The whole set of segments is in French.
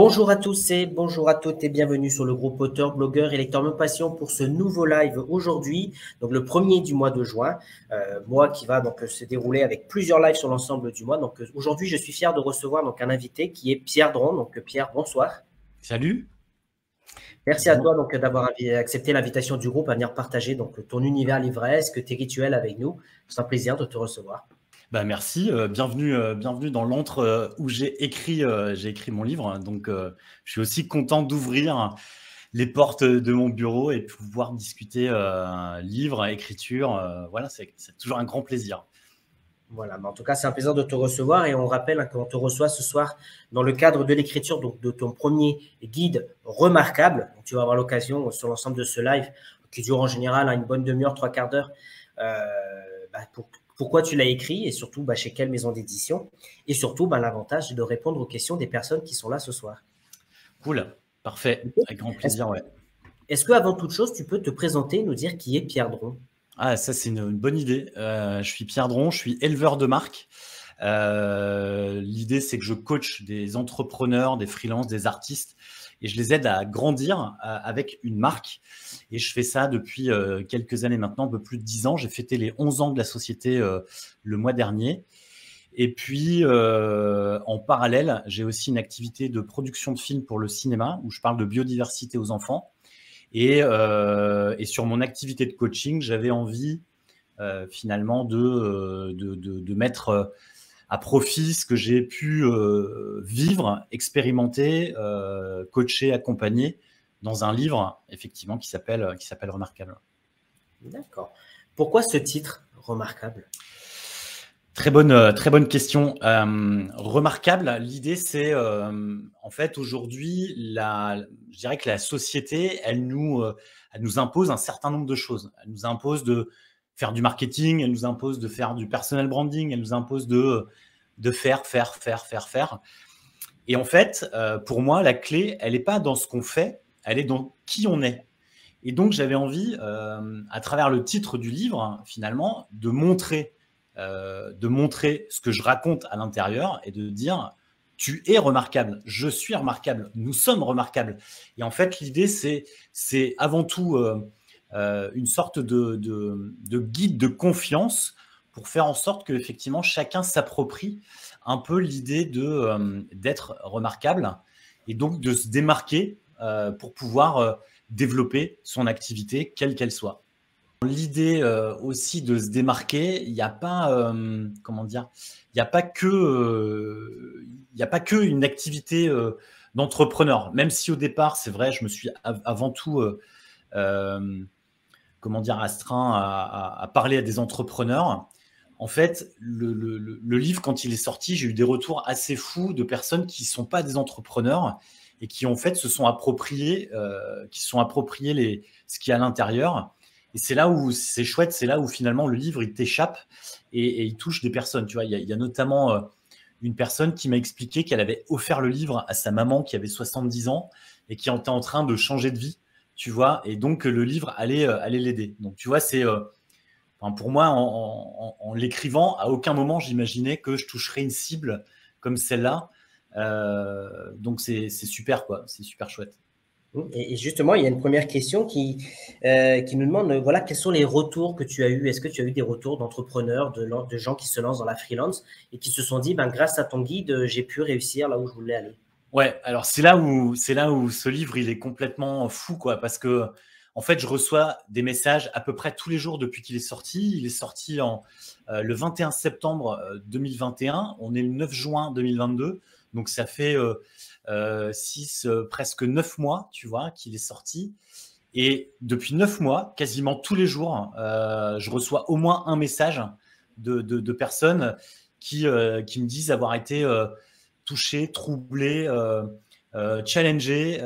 Bonjour à tous et bonjour à toutes et bienvenue sur le groupe auteur, blogueur et lecteur Me Passion pour ce nouveau live aujourd'hui, donc le premier du mois de juin, mois qui va donc se dérouler avec plusieurs lives sur l'ensemble du mois. Donc aujourd'hui, je suis fier de recevoir donc un invité qui est Pierre Dron. Donc Pierre, bonsoir. Salut. Merci à toi donc d'avoir accepté l'invitation du groupe à venir partager donc ton univers livresque, tes rituels avec nous. C'est un plaisir de te recevoir. Merci, bienvenue dans l'antre où j'ai écrit mon livre. Donc, je suis aussi content d'ouvrir les portes de mon bureau et pouvoir discuter livre, écriture. Voilà, c'est toujours un grand plaisir. Voilà, mais en tout cas, c'est un plaisir de te recevoir et on rappelle qu'on te reçoit ce soir dans le cadre de l'écriture donc de ton premier guide remarquable. Donc, tu vas avoir l'occasion sur l'ensemble de ce live qui dure en général une bonne demi-heure, trois quarts d'heure, pourquoi tu l'as écrit et surtout chez quelle maison d'édition et surtout l'avantage de répondre aux questions des personnes qui sont là ce soir. Cool, parfait, avec grand plaisir, ouais. Est-ce qu'avant toute chose, tu peux te présenter et nous dire qui est Pierre Dron? Ah, ça, c'est une bonne idée. Je suis Pierre Dron, je suis éleveur de marque. L'idée, c'est que je coach des entrepreneurs, des freelances, des artistes et je les aide à grandir avec une marque. Et je fais ça depuis quelques années maintenant, un peu plus de 10 ans. J'ai fêté les 11 ans de la société le mois dernier. Et puis, en parallèle, j'ai aussi une activité de production de films pour le cinéma où je parle de biodiversité aux enfants. Et sur mon activité de coaching, j'avais envie finalement de mettre à profit ce que j'ai pu vivre, expérimenter, coacher, accompagner dans un livre effectivement qui s'appelle Remarquable. D'accord. Pourquoi ce titre Remarquable? Très bonne question. Remarquable, l'idée c'est en fait aujourd'hui, je dirais que la société, elle nous impose un certain nombre de choses. Elle nous impose de faire du marketing, elle nous impose de faire du personal branding, elle nous impose de faire. Et en fait, pour moi, la clé, elle n'est pas dans ce qu'on fait, elle est dans qui on est. Et donc, j'avais envie, à travers le titre du livre, finalement, de montrer ce que je raconte à l'intérieur et de dire tu es remarquable, je suis remarquable, nous sommes remarquables. Et en fait, l'idée, c'est avant tout une sorte de guide de confiance pour faire en sorte que effectivement chacun s'approprie un peu l'idée d'être remarquable et donc de se démarquer pour pouvoir développer son activité, quelle qu'elle soit. L'idée aussi de se démarquer, il n'y a pas, il n'y a pas que une activité d'entrepreneur. Même si au départ, c'est vrai, je me suis avant tout astreint à parler à des entrepreneurs. En fait, le livre, quand il est sorti, j'ai eu des retours assez fous de personnes qui ne sont pas des entrepreneurs et qui, en fait, se sont appropriés, ce qu'il y a à l'intérieur. Et c'est là où c'est chouette, c'est là où finalement le livre, il t'échappe et il touche des personnes. Tu vois, il y a notamment une personne qui m'a expliqué qu'elle avait offert le livre à sa maman qui avait 70 ans et qui était en train de changer de vie, tu vois, et donc le livre allait l'aider. Donc, tu vois, c'est... pour moi, en l'écrivant, à aucun moment, j'imaginais que je toucherais une cible comme celle-là. Donc, c'est super, quoi. C'est super chouette. Et justement, il y a une première question qui nous demande, voilà, quels sont les retours que tu as eus? Est-ce que tu as eu des retours d'entrepreneurs, de gens qui se lancent dans la freelance et qui se sont dit, grâce à ton guide, j'ai pu réussir là où je voulais aller? Ouais, alors c'est là où ce livre, il est complètement fou, quoi, parce que en fait, je reçois des messages à peu près tous les jours depuis qu'il est sorti. Il est sorti le 21 septembre 2021. On est le 9 juin 2022. Donc, ça fait presque 9 mois, tu vois, qu'il est sorti. Et depuis 9 mois, quasiment tous les jours, je reçois au moins un message de personnes qui me disent avoir été touchées, troublées, challengées,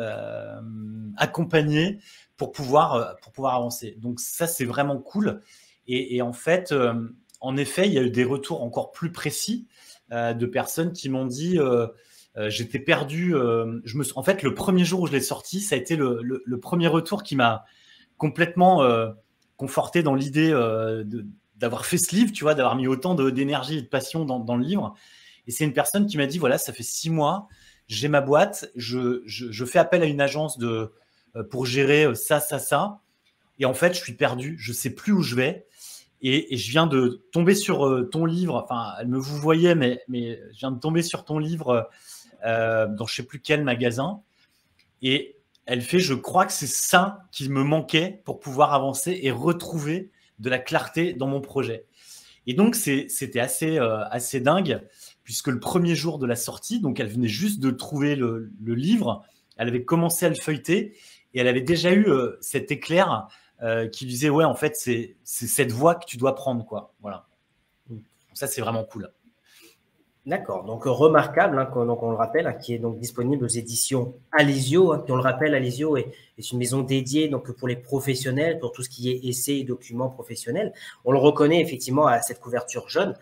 accompagnées pour pouvoir avancer. Donc ça, c'est vraiment cool. Et en fait, en effet, il y a eu des retours encore plus précis de personnes qui m'ont dit j'étais perdu. En fait, le premier jour où je l'ai sorti, ça a été le premier retour qui m'a complètement conforté dans l'idée d'avoir fait ce livre, tu vois, d'avoir mis autant d'énergie et de passion dans le livre. Et c'est une personne qui m'a dit, voilà, ça fait 6 mois j'ai ma boîte, je fais appel à une agence pour gérer ça, ça, ça. Et en fait, je suis perdu, je ne sais plus où je vais. Et je viens de tomber sur ton livre. Enfin, elle me vous voyait, mais je viens de tomber sur ton livre dans je ne sais plus quel magasin. Et elle fait, je crois que c'est ça qui me manquait pour pouvoir avancer et retrouver de la clarté dans mon projet. Et donc, c'était assez dingue, puisque le premier jour de la sortie, donc elle venait juste de trouver le livre, elle avait commencé à le feuilleter et elle avait déjà eu cet éclair qui lui disait, ouais, en fait, c'est cette voie que tu dois prendre, quoi. Voilà. Donc ça, c'est vraiment cool. D'accord, donc remarquable, hein, donc on le rappelle, hein, qui est donc disponible aux éditions Alézio, hein, qui, on le rappelle, Alézio est une maison dédiée donc pour les professionnels, pour tout ce qui est essais et documents professionnels. On le reconnaît effectivement à cette couverture jaune.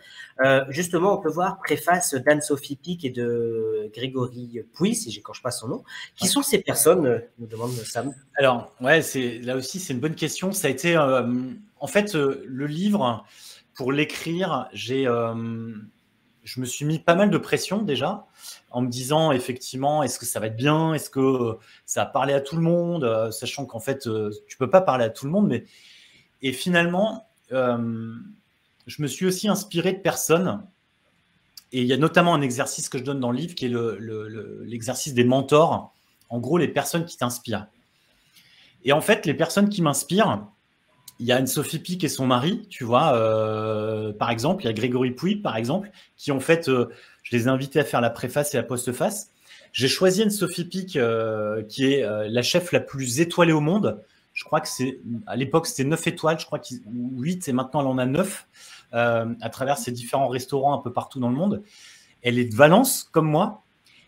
Justement, on peut voir préface d'Anne-Sophie Pic et de Grégory Pouy, si j'écorche pas son nom. Qui sont ces personnes, nous demande Sam? Alors, ouais, là aussi, c'est une bonne question. Ça a été, en fait, le livre, pour l'écrire, je me suis mis pas mal de pression déjà, en me disant effectivement, est-ce que ça va être bien? Est-ce que ça va parler à tout le monde? Sachant qu'en fait, tu peux pas parler à tout le monde. Et finalement, je me suis aussi inspiré de personnes. Et il y a notamment un exercice que je donne dans le livre qui est l'exercice des mentors. En gros, les personnes qui t'inspirent. Et en fait, les personnes qui m'inspirent, il y a Anne-Sophie Pic et son mari, tu vois, par exemple. Il y a Grégory Pouy, par exemple, qui en fait, je les ai invités à faire la préface et la postface. J'ai choisi Anne-Sophie Pic, qui est la chef la plus étoilée au monde. Je crois que à l'époque, c'était 9 étoiles, je crois 8, et maintenant, elle en a 9 à travers ses différents restaurants un peu partout dans le monde. Elle est de Valence, comme moi.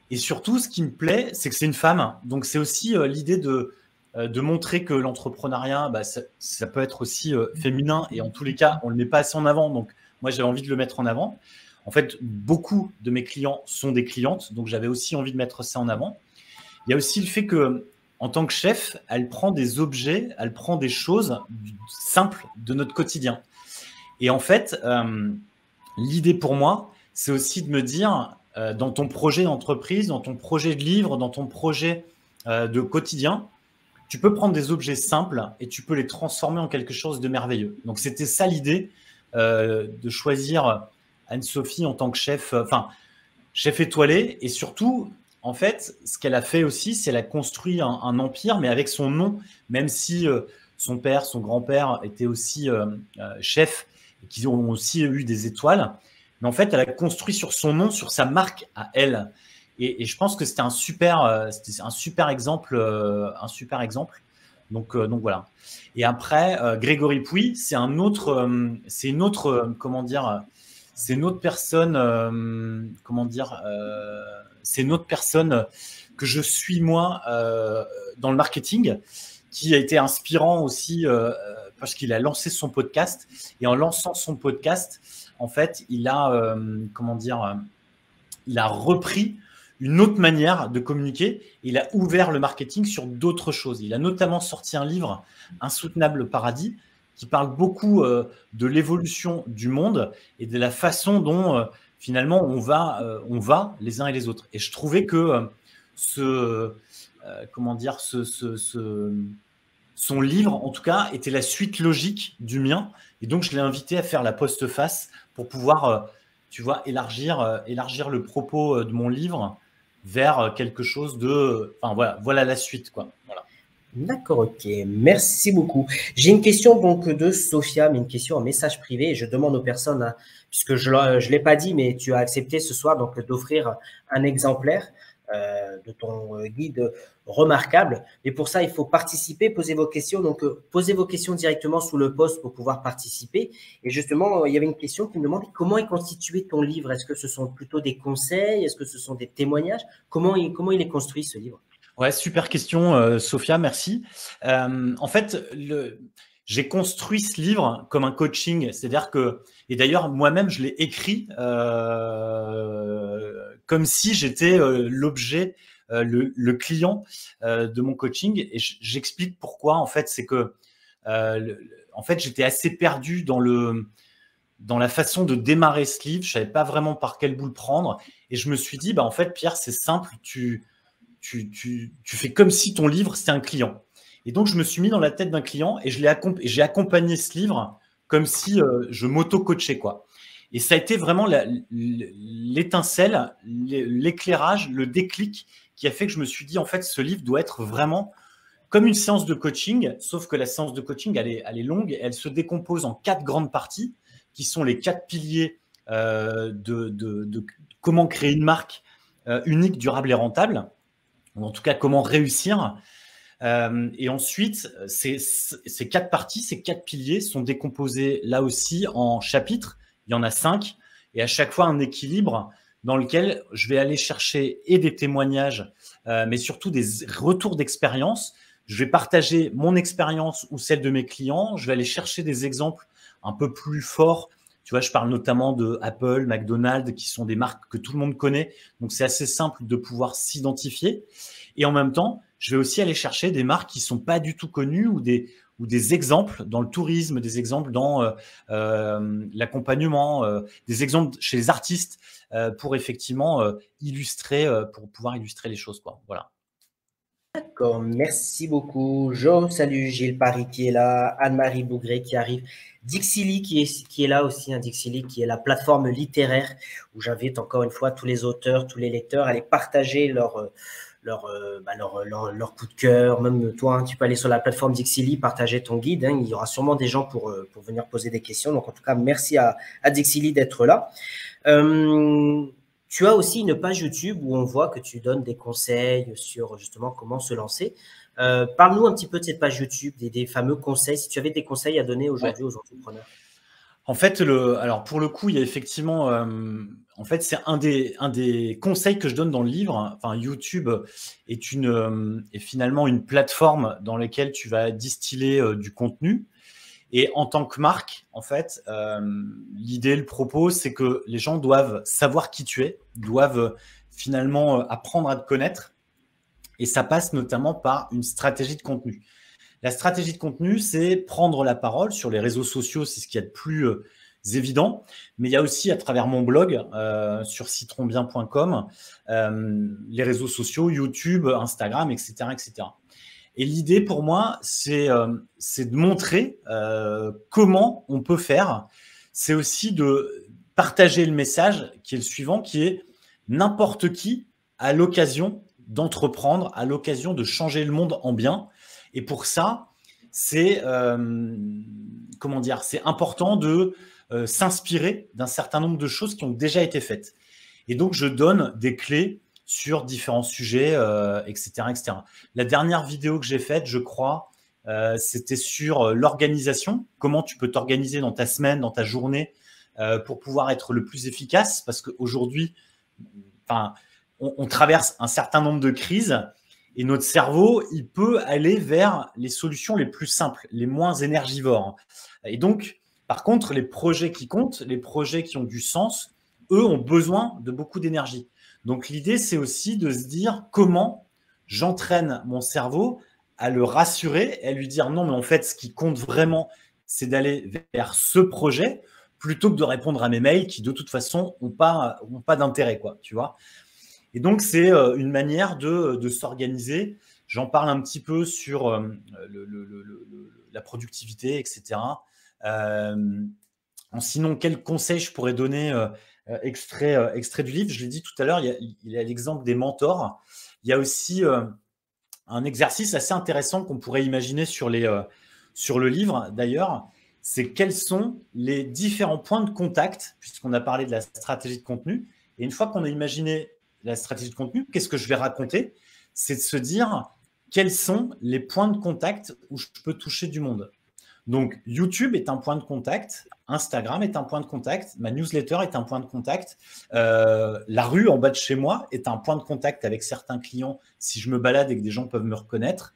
Et surtout, ce qui me plaît, c'est que c'est une femme. Donc, c'est aussi l'idée de montrer que l'entrepreneuriat, bah, ça peut être aussi féminin, et en tous les cas, on ne le met pas assez en avant. Donc, moi, j'avais envie de le mettre en avant. En fait, beaucoup de mes clients sont des clientes, donc j'avais aussi envie de mettre ça en avant. Il y a aussi le fait que, en tant que chef, elle prend des objets, elle prend des choses simples de notre quotidien. Et en fait, l'idée pour moi, c'est aussi de me dire, dans ton projet d'entreprise, dans ton projet de livre, dans ton projet de quotidien, tu peux prendre des objets simples et tu peux les transformer en quelque chose de merveilleux. Donc, c'était ça l'idée de choisir Anne-Sophie en tant que chef, chef étoilé. Et surtout, en fait, ce qu'elle a fait aussi, c'est qu'elle a construit un empire, mais avec son nom, même si son père, son grand-père étaient aussi chefs et qu'ils ont aussi eu des étoiles. Mais en fait, elle a construit sur son nom, sur sa marque à elle. Et je pense que c'était un super exemple, Donc voilà. Et après, Grégory Pouy, c'est une autre personne que je suis moi dans le marketing, qui a été inspirant aussi parce qu'il a lancé son podcast. Et en lançant son podcast, en fait, il a repris une autre manière de communiquer. Il a ouvert le marketing sur d'autres choses. Il a notamment sorti un livre, Insoutenable Paradis, qui parle beaucoup de l'évolution du monde et de la façon dont finalement on va les uns et les autres. Et je trouvais que son livre, en tout cas, était la suite logique du mien. Et donc, je l'ai invité à faire la postface pour pouvoir, élargir le propos de mon livre vers quelque chose de... Enfin, voilà la suite, quoi. Voilà. D'accord, ok. Merci beaucoup. J'ai une question donc de Sophia, mais une question en message privé. Et je demande aux personnes, hein, puisque je ne l'ai pas dit, mais tu as accepté ce soir donc d'offrir un exemplaire de ton guide remarquable. Mais pour ça, il faut participer, poser vos questions. Donc, posez vos questions directement sous le post pour pouvoir participer. Et justement, il y avait une question qui me demande comment est constitué ton livre. Est-ce que ce sont plutôt des conseils? Est-ce que ce sont des témoignages? Comment il est construit, ce livre? Ouais, super question, Sophia, merci. En fait, j'ai construit ce livre comme un coaching, c'est-à-dire que, et d'ailleurs, moi-même, je l'ai écrit comme si j'étais l'objet, le client de mon coaching. Et j'explique pourquoi, en fait, c'est que, en fait, j'étais assez perdu dans dans la façon de démarrer ce livre. Je ne savais pas vraiment par quel bout le prendre. Et je me suis dit, en fait, Pierre, c'est simple, tu fais comme si ton livre, c'était un client. Et donc, je me suis mis dans la tête d'un client et j'ai accompagné ce livre comme si je m'auto-coachais, quoi. Et ça a été vraiment l'étincelle, l'éclairage, le déclic qui a fait que je me suis dit, en fait, ce livre doit être vraiment comme une séance de coaching, sauf que la séance de coaching, elle est longue, elle se décompose en 4 grandes parties, qui sont les 4 piliers de comment créer une marque unique, durable et rentable, ou en tout cas comment réussir. Et ensuite, ces 4 parties, ces 4 piliers sont décomposés là aussi en chapitres. Il y en a 5, et à chaque fois un équilibre dans lequel je vais aller chercher et des témoignages, mais surtout des retours d'expérience. Je vais partager mon expérience ou celle de mes clients. Je vais aller chercher des exemples un peu plus forts. Tu vois, je parle notamment de Apple, McDonald's, qui sont des marques que tout le monde connaît. Donc, c'est assez simple de pouvoir s'identifier. Et en même temps, je vais aussi aller chercher des marques qui ne sont pas du tout connues ou des exemples dans le tourisme, des exemples dans l'accompagnement, des exemples chez les artistes pour effectivement pour pouvoir illustrer les choses, quoi. Voilà. D'accord, merci beaucoup. Jo, salut, Gilles Paris qui est là, Anne-Marie Bougré qui arrive, Dixili qui est là aussi, hein, Dixili qui est la plateforme littéraire où j'invite encore une fois tous les auteurs, tous les lecteurs à aller partager leur coup de cœur. Même toi, hein, tu peux aller sur la plateforme Dixili, partager ton guide. Hein, il y aura sûrement des gens pour venir poser des questions. Donc, en tout cas, merci à Dixili d'être là. Tu as aussi une page YouTube où on voit que tu donnes des conseils sur justement comment se lancer. Parle-nous un petit peu de cette page YouTube, des fameux conseils, si tu avais des conseils à donner aujourd'hui aux entrepreneurs. En fait, alors pour le coup, il y a effectivement, en fait, c'est un des conseils que je donne dans le livre. Enfin, YouTube est finalement une plateforme dans laquelle tu vas distiller du contenu. Et en tant que marque, en fait, l'idée, le propos, c'est que les gens doivent savoir qui tu es, doivent finalement apprendre à te connaître. Et ça passe notamment par une stratégie de contenu. La stratégie de contenu, c'est prendre la parole sur les réseaux sociaux, c'est ce qu'il y a de plus évident. Mais il y a aussi, à travers mon blog, sur citronbien.com, les réseaux sociaux, YouTube, Instagram, etc., etc. Et l'idée pour moi, c'est de montrer comment on peut faire. C'est aussi de partager le message qui est le suivant, qui est n'importe qui a l'occasion d'entreprendre, a l'occasion de changer le monde en bien. Et pour ça, c'est c'est important de s'inspirer d'un certain nombre de choses qui ont déjà été faites. Et donc, je donne des clés sur différents sujets, etc., etc. La dernière vidéo que j'ai faite, je crois, c'était sur l'organisation. Comment tu peux t'organiser dans ta semaine, dans ta journée, pour pouvoir être le plus efficace. Parce qu'aujourd'hui, on traverse un certain nombre de crises et notre cerveau, il peut aller vers les solutions les plus simples, les moins énergivores. Et donc, par contre, les projets qui comptent, les projets qui ont du sens, eux ont besoin de beaucoup d'énergie. Donc, l'idée, c'est aussi de se dire comment j'entraîne mon cerveau à le rassurer et à lui dire non, mais en fait, ce qui compte vraiment, c'est d'aller vers ce projet plutôt que de répondre à mes mails qui, de toute façon, n'ont pas d'intérêt, quoi, tu vois. Et donc, c'est une manière de s'organiser. J'en parle un petit peu sur la productivité, etc. Sinon, quel conseil je pourrais donner extrait du livre? Je l'ai dit tout à l'heure, il y a l'exemple des mentors. Il y a aussi un exercice assez intéressant qu'on pourrait imaginer sur le livre, d'ailleurs. C'est quels sont les différents points de contact, puisqu'on a parlé de la stratégie de contenu. Et une fois qu'on a imaginé la stratégie de contenu, qu'est-ce que je vais raconter? C'est de se dire quels sont les points de contact où je peux toucher du monde. Donc, YouTube est un point de contact, Instagram est un point de contact, ma newsletter est un point de contact, la rue en bas de chez moi est un point de contact avec certains clients si je me balade et que des gens peuvent me reconnaître.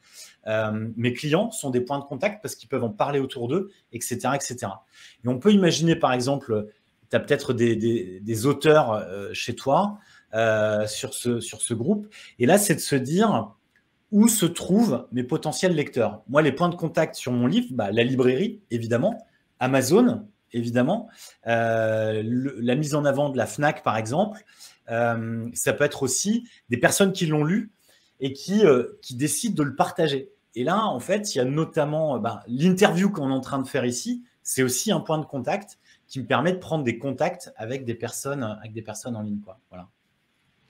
Mes clients sont des points de contact parce qu'ils peuvent en parler autour d'eux, etc., etc. Et on peut imaginer, par exemple, tu as peut-être des auteurs chez toi sur ce groupe. Et là, c'est de se dire où se trouvent mes potentiels lecteurs. Moi, les points de contact sur mon livre, la librairie, évidemment, Amazon, évidemment. La mise en avant de la Fnac, par exemple. Ça peut être aussi des personnes qui l'ont lu et qui décident de le partager. Et là, en fait, il y a notamment l'interview qu'on est en train de faire ici. C'est aussi un point de contact qui me permet de prendre des contacts avec des personnes en ligne, quoi. Voilà.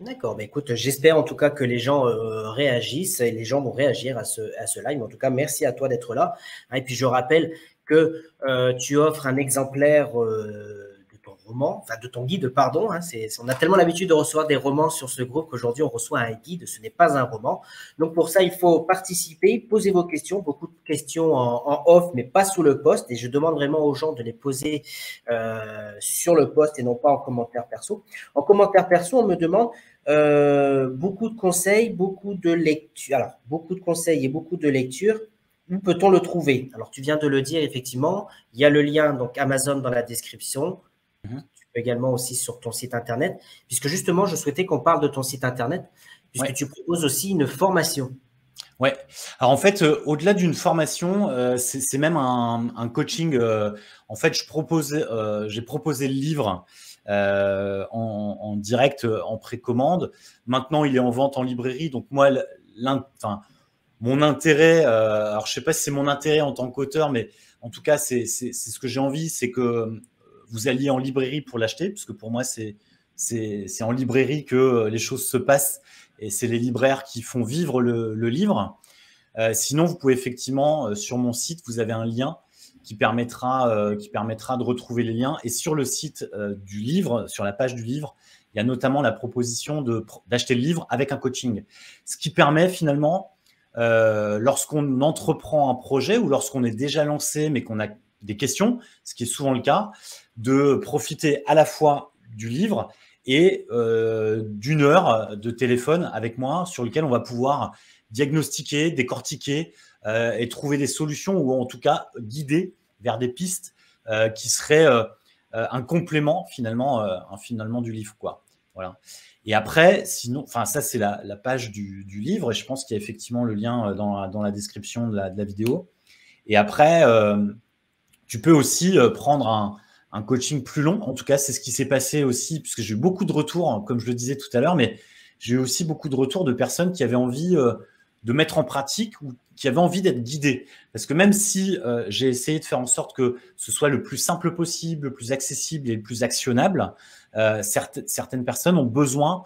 D'accord, bah écoute, j'espère en tout cas que les gens réagissent et les gens vont réagir à ce live. En tout cas, merci à toi d'être là. Et puis je rappelle que tu offres un exemplaire de ton roman, enfin de ton guide, pardon. On a tellement l'habitude de recevoir des romans sur ce groupe qu'aujourd'hui on reçoit un guide, ce n'est pas un roman. Donc pour ça, il faut participer, poser vos questions, beaucoup de questions en off, mais pas sous le post. Et je demande vraiment aux gens de les poser sur le post et non pas en commentaire perso. En commentaire perso, on me demande beaucoup de conseils, beaucoup de lectures. Alors, beaucoup de conseils et beaucoup de lectures. Où peut-on le trouver? Alors, tu viens de le dire, effectivement. Il y a le lien, donc Amazon, dans la description. Tu peux également aussi sur ton site Internet. Puisque justement, je souhaitais qu'on parle de ton site Internet, puisque tu proposes aussi une formation. Ouais. Alors, en fait, au-delà d'une formation, c'est même un coaching. En fait, j'ai proposé le livre en direct, en précommande. Maintenant, il est en vente en librairie. Donc, moi, mon intérêt, alors je sais pas si c'est mon intérêt en tant qu'auteur, mais en tout cas, c'est ce que j'ai envie, c'est que vous alliez en librairie pour l'acheter, parce que pour moi, c'est en librairie que les choses se passent et c'est les libraires qui font vivre le livre. Sinon, vous pouvez effectivement, sur mon site, vous avez un lien qui permettra de retrouver les liens. Et sur le site du livre, sur la page du livre, il y a notamment la proposition d'acheter le livre avec un coaching. Ce qui permet finalement, lorsqu'on entreprend un projet ou lorsqu'on est déjà lancé mais qu'on a des questions, ce qui est souvent le cas, de profiter à la fois du livre et d'une heure de téléphone avec moi sur lequel on va pouvoir diagnostiquer, décortiquer et trouver des solutions ou en tout cas guider vers des pistes qui seraient un complément finalement du livre, quoi. Voilà. Et après, sinon, enfin ça c'est la page du livre et je pense qu'il y a effectivement le lien dans la description de la vidéo. Et après, tu peux aussi prendre un coaching plus long. En tout cas, c'est ce qui s'est passé aussi, puisque j'ai eu beaucoup de retours, comme je le disais tout à l'heure, mais j'ai eu aussi beaucoup de retours de personnes qui avaient envie de mettre en pratique ou qui avaient envie d'être guidées. Parce que même si j'ai essayé de faire en sorte que ce soit le plus simple possible, le plus accessible et le plus actionnable, certaines personnes ont besoin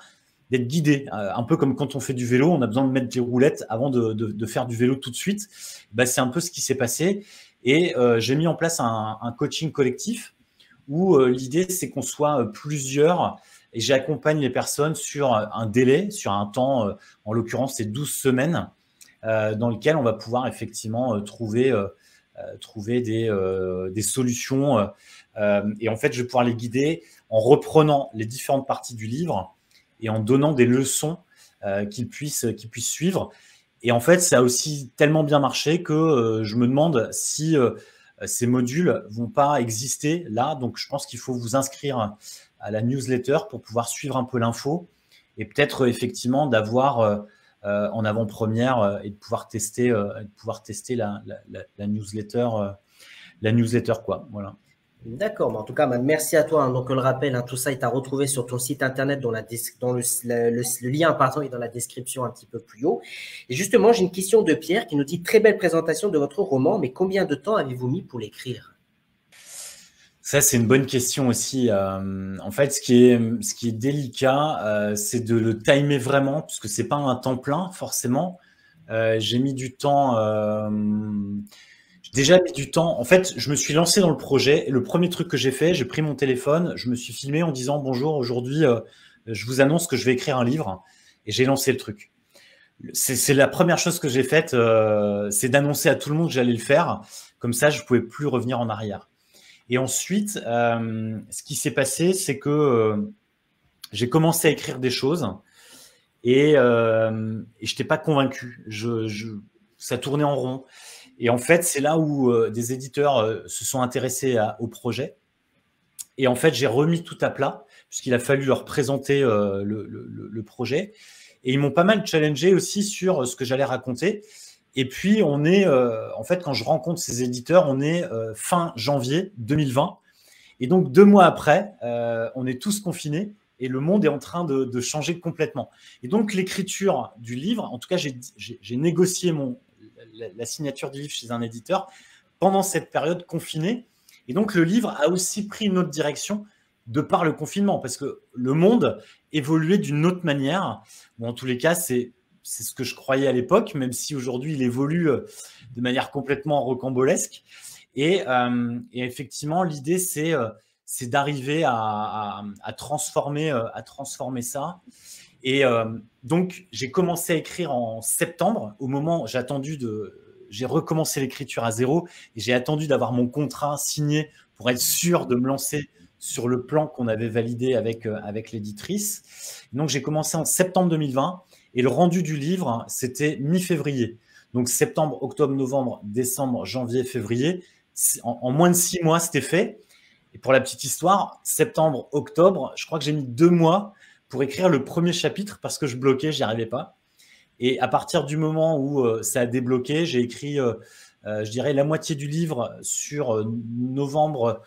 d'être guidées. Un peu comme quand on fait du vélo, on a besoin de mettre des roulettes avant de faire du vélo tout de suite. C'est un peu ce qui s'est passé. Et j'ai mis en place un coaching collectif où l'idée, c'est qu'on soit plusieurs et j'accompagne les personnes sur un délai, sur un temps, en l'occurrence, c'est 12 semaines, dans lequel on va pouvoir effectivement trouver des solutions. Et en fait, je vais pouvoir les guider en reprenant les différentes parties du livre et en donnant des leçons qu'ils puissent suivre. Et en fait, ça a aussi tellement bien marché que je me demande si ces modules vont pas exister là. Donc, je pense qu'il faut vous inscrire à la newsletter pour pouvoir suivre un peu l'info et peut-être effectivement d'avoir en avant-première et de pouvoir tester la newsletter, quoi. Voilà. D'accord, mais en tout cas, merci à toi. Donc, on le rappelle, tout ça est à retrouver sur ton site internet dont le lien est dans la description un petit peu plus haut. Et justement, j'ai une question de Pierre qui nous dit: très belle présentation de votre roman, mais combien de temps avez-vous mis pour l'écrire? Ça, c'est une bonne question aussi. En fait, ce qui est délicat, c'est de le timer vraiment, parce que c'est pas un temps plein forcément. J'ai mis du temps. J'ai déjà mis du temps. En fait, je me suis lancé dans le projet. Et le premier truc que j'ai fait, j'ai pris mon téléphone, je me suis filmé en disant: bonjour, aujourd'hui, je vous annonce que je vais écrire un livre. Et j'ai lancé le truc. C'est la première chose que j'ai faite, c'est d'annoncer à tout le monde que j'allais le faire. Comme ça, je pouvais plus revenir en arrière. Et ensuite, ce qui s'est passé, c'est que j'ai commencé à écrire des choses et je n'étais pas convaincu. Ça tournait en rond. Et en fait, c'est là où des éditeurs se sont intéressés au projet. Et en fait, j'ai remis tout à plat, puisqu'il a fallu leur présenter le projet. Et ils m'ont pas mal challengé aussi sur ce que j'allais raconter. Et puis, on est, en fait, quand je rencontre ces éditeurs, on est fin janvier 2020. Et donc, 2 mois après, on est tous confinés et le monde est en train de changer complètement. Et donc, l'écriture du livre, en tout cas, j'ai négocié la signature du livre chez un éditeur pendant cette période confinée. Et donc, le livre a aussi pris une autre direction de par le confinement, parce que le monde évoluait d'une autre manière. Bon, en tous les cas, c'est ce que je croyais à l'époque, même si aujourd'hui, il évolue de manière complètement rocambolesque. Et effectivement, l'idée, c'est d'arriver à transformer ça. Et donc, j'ai commencé à écrire en septembre. Au moment, j'ai recommencé l'écriture à zéro et j'ai attendu d'avoir mon contrat signé pour être sûr de me lancer sur le plan qu'on avait validé avec l'éditrice. Donc, j'ai commencé en septembre 2020 et le rendu du livre, c'était mi-février. Donc, septembre, octobre, novembre, décembre, janvier, février. En moins de 6 mois, c'était fait. Et pour la petite histoire, septembre, octobre, je crois que j'ai mis 2 mois pour écrire le premier chapitre parce que je bloquais, j'y arrivais pas. Et à partir du moment où ça a débloqué, j'ai écrit, je dirais, la moitié du livre sur novembre.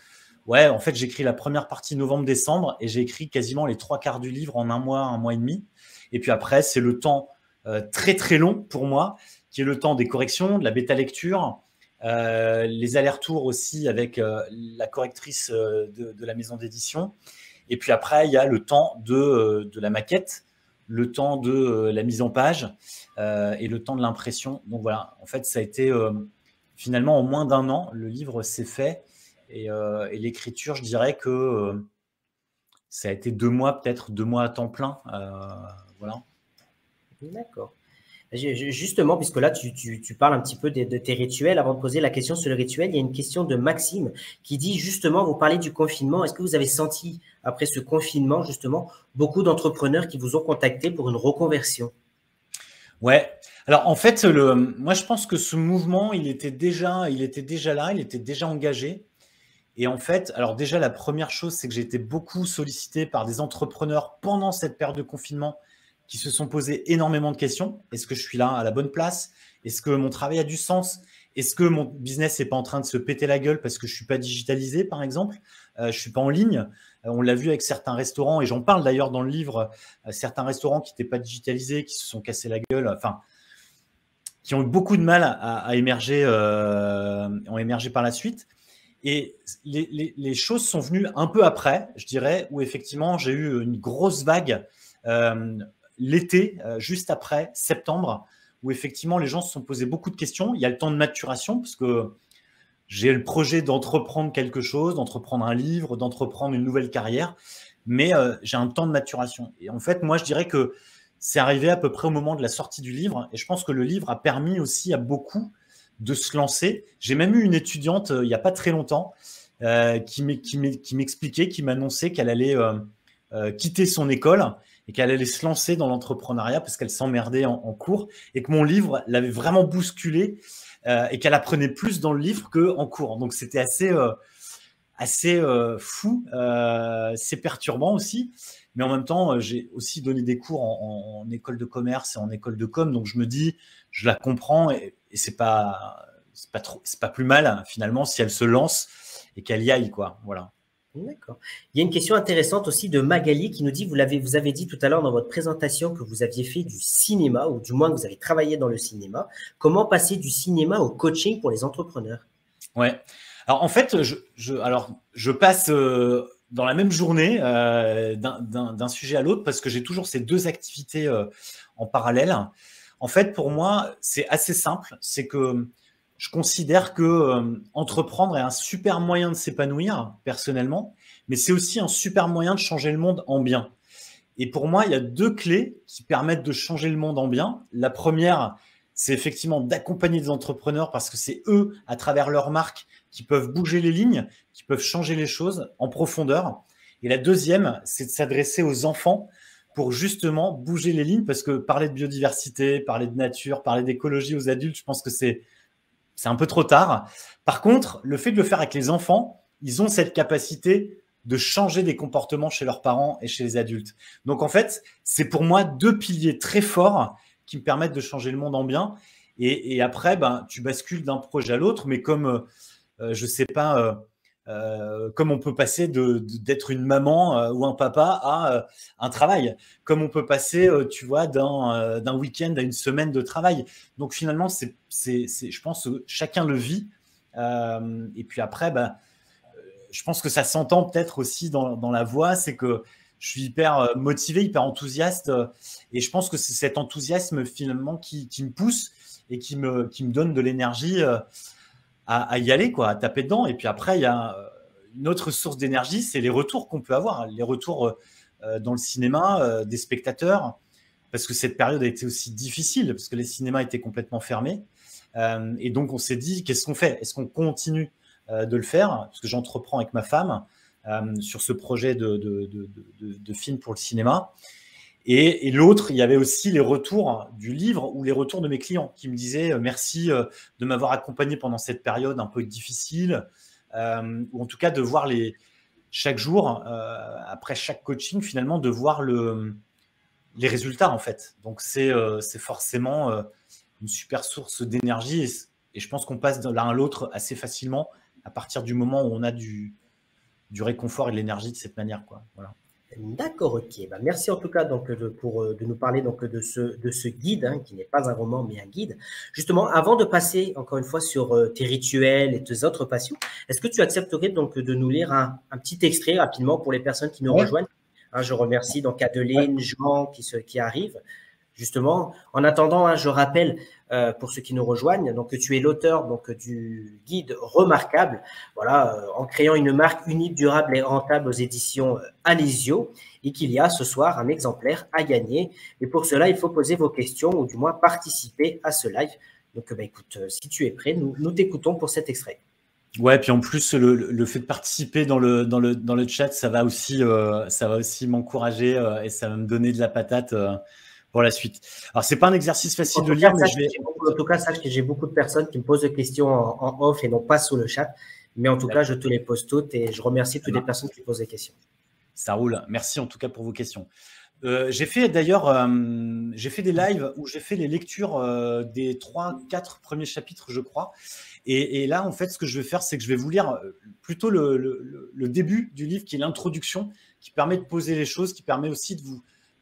Ouais, en fait, j'ai écrit la première partie novembre-décembre et j'ai écrit quasiment les 3/4 du livre en un mois et demi. Et puis après, c'est le temps très, très long pour moi, qui est le temps des corrections, de la bêta-lecture, les allers-retours aussi avec la correctrice de la maison d'édition. Et puis après, il y a le temps de la maquette, le temps de la mise en page et le temps de l'impression. Donc voilà, en fait, ça a été finalement en moins d'1 an, le livre s'est fait. Et l'écriture, je dirais que ça a été 2 mois, peut-être 2 mois à temps plein. Voilà. D'accord. Justement, puisque là, tu parles un petit peu de tes rituels. Avant de poser la question sur le rituel, il y a une question de Maxime qui dit justement, vous parlez du confinement. Est-ce que vous avez senti, après ce confinement, justement, beaucoup d'entrepreneurs qui vous ont contacté pour une reconversion? Ouais. Alors, en fait, moi, je pense que ce mouvement, il était déjà là, il était déjà engagé. Et en fait, alors déjà, la première chose, c'est que j'ai été beaucoup sollicité par des entrepreneurs pendant cette période de confinement qui se sont posés énormément de questions. Est-ce que je suis là à la bonne place? Est-ce que mon travail a du sens? Est-ce que mon business n'est pas en train de se péter la gueule parce que je ne suis pas digitalisé, par exemple? Je ne suis pas en ligne. On l'a vu avec certains restaurants, et j'en parle d'ailleurs dans le livre, certains restaurants qui n'étaient pas digitalisés, qui se sont cassés la gueule, enfin, qui ont eu beaucoup de mal à émerger, ont émergé par la suite. Et les choses sont venues un peu après, je dirais, où effectivement, j'ai eu une grosse vague l'été, juste après, septembre, où effectivement, les gens se sont posés beaucoup de questions. Il y a le temps de maturation, parce que j'ai le projet d'entreprendre quelque chose, d'entreprendre un livre, d'entreprendre une nouvelle carrière, mais j'ai un temps de maturation. Et en fait, moi, je dirais que c'est arrivé à peu près au moment de la sortie du livre, et je pense que le livre a permis aussi à beaucoup de se lancer. J'ai même eu une étudiante il n'y a pas très longtemps qui m'expliquait, qui m'annonçait qu'elle allait quitter son école et qu'elle allait se lancer dans l'entrepreneuriat parce qu'elle s'emmerdait en cours et que mon livre l'avait vraiment bousculée et qu'elle apprenait plus dans le livre qu'en cours. Donc, c'était assez fou, c'est perturbant aussi. Mais en même temps, j'ai aussi donné des cours en école de commerce et en école de com. Donc, je me dis, je la comprends et c'est pas plus mal, hein, finalement, si elle se lance et qu'elle y aille, quoi. Voilà. D'accord. Il y a une question intéressante aussi de Magali qui nous dit, vous avez dit tout à l'heure dans votre présentation que vous aviez fait du cinéma, ou du moins que vous avez travaillé dans le cinéma. Comment passer du cinéma au coaching pour les entrepreneurs? Ouais. Alors, en fait, je passe dans la même journée d'un sujet à l'autre parce que j'ai toujours ces 2 activités en parallèle. En fait, pour moi, c'est assez simple. C'est que je considère que entreprendre est un super moyen de s'épanouir personnellement, mais c'est aussi un super moyen de changer le monde en bien. Et pour moi, il y a 2 clés qui permettent de changer le monde en bien. La première, c'est effectivement d'accompagner des entrepreneurs parce que c'est eux, à travers leur marque, qui peuvent bouger les lignes, qui peuvent changer les choses en profondeur. Et la deuxième, c'est de s'adresser aux enfants pour justement bouger les lignes, parce que parler de biodiversité, parler de nature, parler d'écologie aux adultes, je pense que c'est un peu trop tard. Par contre, le fait de le faire avec les enfants, ils ont cette capacité de changer des comportements chez leurs parents et chez les adultes. Donc, en fait, c'est pour moi 2 piliers très forts qui me permettent de changer le monde en bien. Et après, tu bascules d'un projet à l'autre, mais comme, je ne sais pas, comme on peut passer d'être une maman ou un papa à un travail, comme on peut passer, tu vois, d'un week-end à une semaine de travail. Donc finalement, je pense que chacun le vit. Et puis après, je pense que ça s'entend peut-être aussi dans la voix, c'est que je suis hyper motivé, hyper enthousiaste, et je pense que c'est cet enthousiasme finalement qui me pousse et qui me donne de l'énergie à y aller, quoi, à taper dedans. Et puis après, il y a une autre source d'énergie, c'est les retours qu'on peut avoir, les retours dans le cinéma des spectateurs, parce que cette période a été aussi difficile, parce que les cinémas étaient complètement fermés. Et donc, on s'est dit, qu'est-ce qu'on fait? Est-ce qu'on continue de le faire? Parce que j'entreprends avec ma femme sur ce projet de film pour le cinéma. Et l'autre, il y avait aussi les retours du livre ou les retours de mes clients qui me disaient merci de m'avoir accompagné pendant cette période un peu difficile, ou en tout cas de voir chaque jour, après chaque coaching, finalement, de voir les résultats, en fait. Donc, c'est forcément une super source d'énergie et je pense qu'on passe de l'un à l'autre assez facilement à partir du moment où on a du réconfort et de l'énergie de cette manière, quoi. Voilà. D'accord, ok. Merci en tout cas donc, de nous parler donc, de ce guide, hein, qui n'est pas un roman mais un guide. Justement, avant de passer encore une fois sur tes rituels et tes autres passions, est-ce que tu accepterais donc de nous lire un petit extrait rapidement pour les personnes qui nous rejoignent? Hein, je remercie donc Adeline, Jean qui arrivent. Justement, en attendant, hein, je rappelle pour ceux qui nous rejoignent, donc que tu es l'auteur donc du guide remarquable, voilà, en créant une marque unique, durable et rentable aux éditions Alesio, et qu'il y a ce soir un exemplaire à gagner. Et pour cela, il faut poser vos questions ou du moins participer à ce live. Donc, écoute, si tu es prêt, nous t'écoutons pour cet extrait. Ouais, puis en plus, le fait de participer dans le chat, ça va aussi m'encourager et ça va me donner de la patate. Pour la suite. Alors, c'est pas un exercice facile de lire, mais en tout cas, sache que j'ai beaucoup de personnes qui me posent des questions en off et non pas sous le chat. Mais en tout cas, je te les pose toutes et je remercie toutes les personnes qui posent des questions. Ça roule. Merci en tout cas pour vos questions. J'ai fait d'ailleurs, j'ai fait des lives où j'ai fait les lectures des 3-4 premiers chapitres, je crois. Et là, en fait, ce que je vais faire, c'est que je vais vous lire plutôt le début du livre, qui est l'introduction, qui permet de poser les choses, qui permet aussi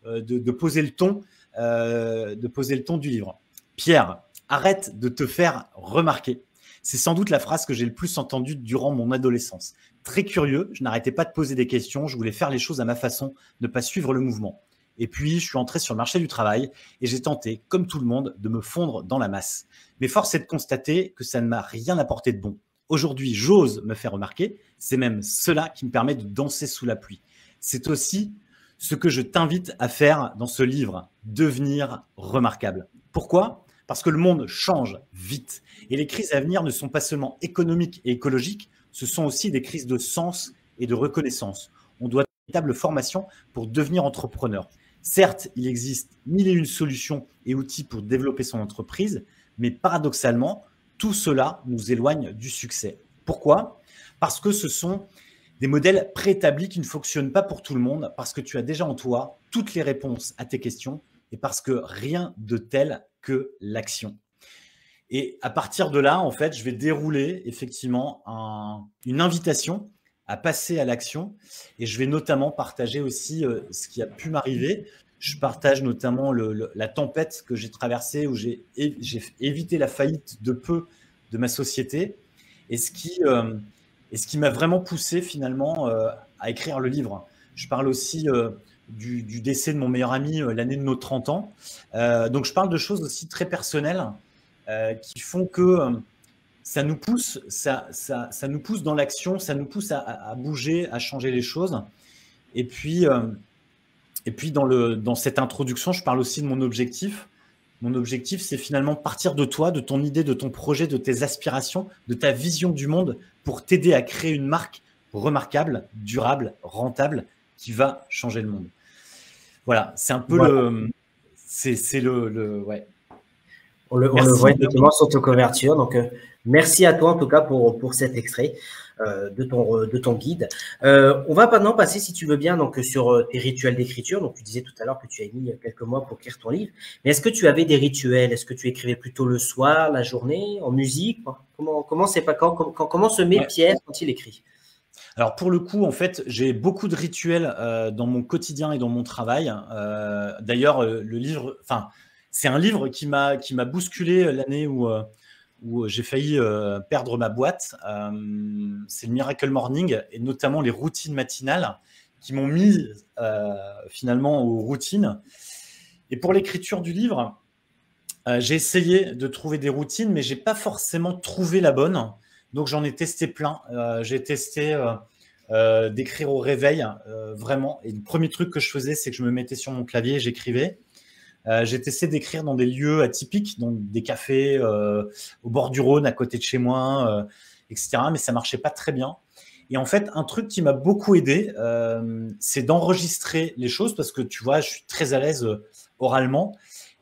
de poser le ton. De poser le ton du livre. Pierre, arrête de te faire remarquer. C'est sans doute la phrase que j'ai le plus entendue durant mon adolescence. Très curieux, je n'arrêtais pas de poser des questions, je voulais faire les choses à ma façon, ne pas suivre le mouvement. Et puis, je suis entré sur le marché du travail et j'ai tenté, comme tout le monde, de me fondre dans la masse. Mais force est de constater que ça ne m'a rien apporté de bon. Aujourd'hui, j'ose me faire remarquer, c'est même cela qui me permet de danser sous la pluie. C'est aussi ce que je t'invite à faire dans ce livre, devenir remarquable. Pourquoi? Parce que le monde change vite et les crises à venir ne sont pas seulement économiques et écologiques, ce sont aussi des crises de sens et de reconnaissance. On doit une véritable formation pour devenir entrepreneur. Certes, il existe mille et une solutions et outils pour développer son entreprise, mais paradoxalement, tout cela nous éloigne du succès. Pourquoi? Parce que ce sont des modèles préétablis qui ne fonctionnent pas pour tout le monde, parce que tu as déjà en toi toutes les réponses à tes questions et parce que rien de tel que l'action. Et à partir de là, en fait, je vais dérouler effectivement une invitation à passer à l'action et je vais notamment partager aussi ce qui a pu m'arriver. Je partage notamment la tempête que j'ai traversée où j'ai évité la faillite de peu de ma société et ce qui m'a vraiment poussé finalement à écrire le livre. Je parle aussi du décès de mon meilleur ami l'année de nos 30 ans. Donc, je parle de choses aussi très personnelles qui font que ça nous pousse, ça nous pousse dans l'action, ça nous pousse à bouger, à changer les choses. Et puis dans cette introduction, je parle aussi de mon objectif. Mon objectif, c'est finalement partir de toi, de ton idée, de ton projet, de tes aspirations, de ta vision du monde pour t'aider à créer une marque remarquable, durable, rentable, qui va changer le monde. Voilà, c'est un peu ouais. On le voit effectivement sur ta couverture. Donc, merci à toi en tout cas pour cet extrait de ton guide. On va maintenant passer, si tu veux bien, donc, sur tes rituels d'écriture. Donc, tu disais tout à l'heure que tu as mis quelques mois pour écrire ton livre. Mais est-ce que tu avais des rituels? Est-ce que tu écrivais plutôt le soir, la journée, en musique? Comment se met Pierre quand il écrit? Alors pour le coup, en fait, j'ai beaucoup de rituels dans mon quotidien et dans mon travail. D'ailleurs, le livre, enfin, c'est un livre qui m'a bousculé l'année où j'ai failli perdre ma boîte. C'est le Miracle Morning et notamment les routines matinales qui m'ont mis finalement aux routines. Et pour l'écriture du livre, j'ai essayé de trouver des routines, mais j'ai pas forcément trouvé la bonne. Donc j'en ai testé plein. J'ai testé d'écrire au réveil, vraiment. Et le premier truc que je faisais, c'est que je me mettais sur mon clavier et j'écrivais. J'ai testé d'écrire dans des lieux atypiques, donc des cafés au bord du Rhône, à côté de chez moi, etc. Mais ça marchait pas très bien. Et en fait, un truc qui m'a beaucoup aidé, c'est d'enregistrer les choses parce que tu vois, je suis très à l'aise oralement.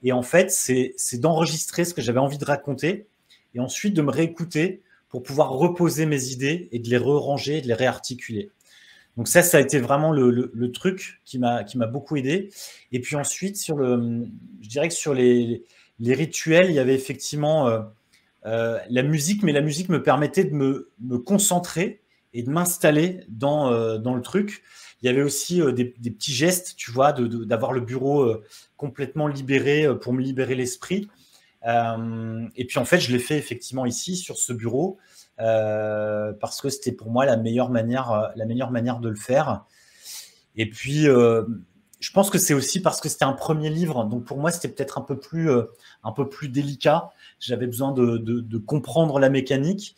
Et en fait, c'est d'enregistrer ce que j'avais envie de raconter et ensuite de me réécouter pour pouvoir reposer mes idées et de les re-ranger, de les réarticuler. Donc ça a été vraiment le truc qui m'a beaucoup aidé. Et puis ensuite, je dirais que sur les rituels, il y avait effectivement la musique, mais la musique me permettait de me concentrer et de m'installer dans le truc. Il y avait aussi des petits gestes, tu vois, d'avoir le bureau complètement libéré pour me libérer l'esprit. Et puis en fait, je l'ai fait effectivement ici, sur ce bureau, parce que c'était pour moi la meilleure manière de le faire. Et puis, je pense que c'est aussi parce que c'était un premier livre, donc pour moi, c'était peut-être un peu plus délicat. J'avais besoin de comprendre la mécanique.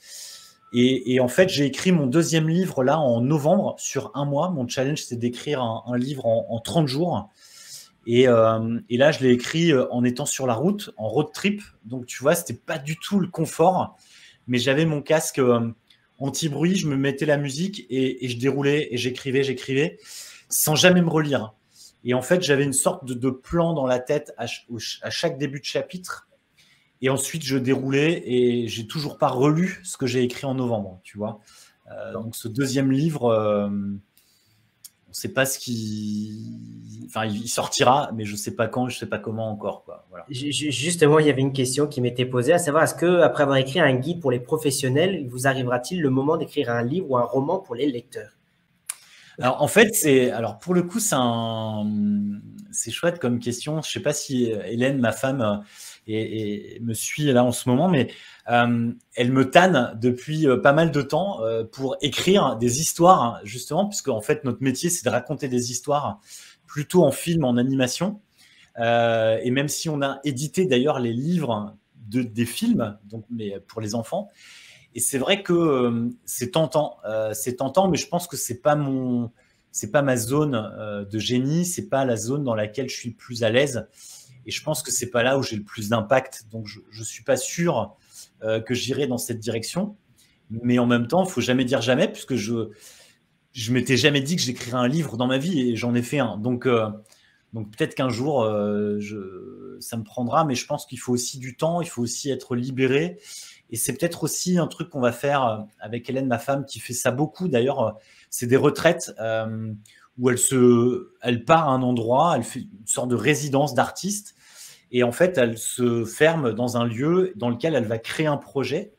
Et en fait, j'ai écrit mon deuxième livre là en novembre, sur un mois. Mon challenge, c'est d'écrire un livre en 30 jours. Et là, je l'ai écrit en étant sur la route, en road trip. Donc, tu vois, c'était pas du tout le confort. Mais j'avais mon casque anti-bruit, je me mettais la musique et je déroulais et j'écrivais, sans jamais me relire. Et en fait, j'avais une sorte de plan dans la tête à chaque début de chapitre. Et ensuite, je déroulais et j'ai toujours pas relu ce que j'ai écrit en novembre, tu vois. Donc, ce deuxième livre, on ne sait pas ce qui... Enfin, il sortira, mais je ne sais pas quand, je ne sais pas comment encore, quoi. Voilà. Justement, il y avait une question qui m'était posée, à savoir, est-ce que après avoir écrit un guide pour les professionnels, il vous arrivera-t-il le moment d'écrire un livre ou un roman pour les lecteurs? Alors, en fait, pour le coup, c'est chouette comme question. Je ne sais pas si Hélène, ma femme, et me suit là en ce moment, mais elle me tanne depuis pas mal de temps pour écrire des histoires, justement, puisque en fait, notre métier, c'est de raconter des histoires plutôt en film, en animation. Et même si on a édité d'ailleurs les livres des films, donc, mais pour les enfants, et c'est vrai que c'est tentant, mais je pense que c'est pas ma zone de génie, c'est pas la zone dans laquelle je suis le plus à l'aise, et je pense que c'est pas là où j'ai le plus d'impact. Donc je suis pas sûr que j'irai dans cette direction, mais en même temps, il faut jamais dire jamais, puisque je m'étais jamais dit que j'écrirais un livre dans ma vie, et j'en ai fait un. Donc peut-être qu'un jour, ça me prendra, mais je pense qu'il faut aussi du temps, il faut aussi être libéré. Et c'est peut-être aussi un truc qu'on va faire avec Hélène, ma femme, qui fait ça beaucoup. D'ailleurs, c'est des retraites où elle part à un endroit, elle fait une sorte de résidence d'artiste. Et en fait, elle se ferme dans un lieu dans lequel elle va créer un projet.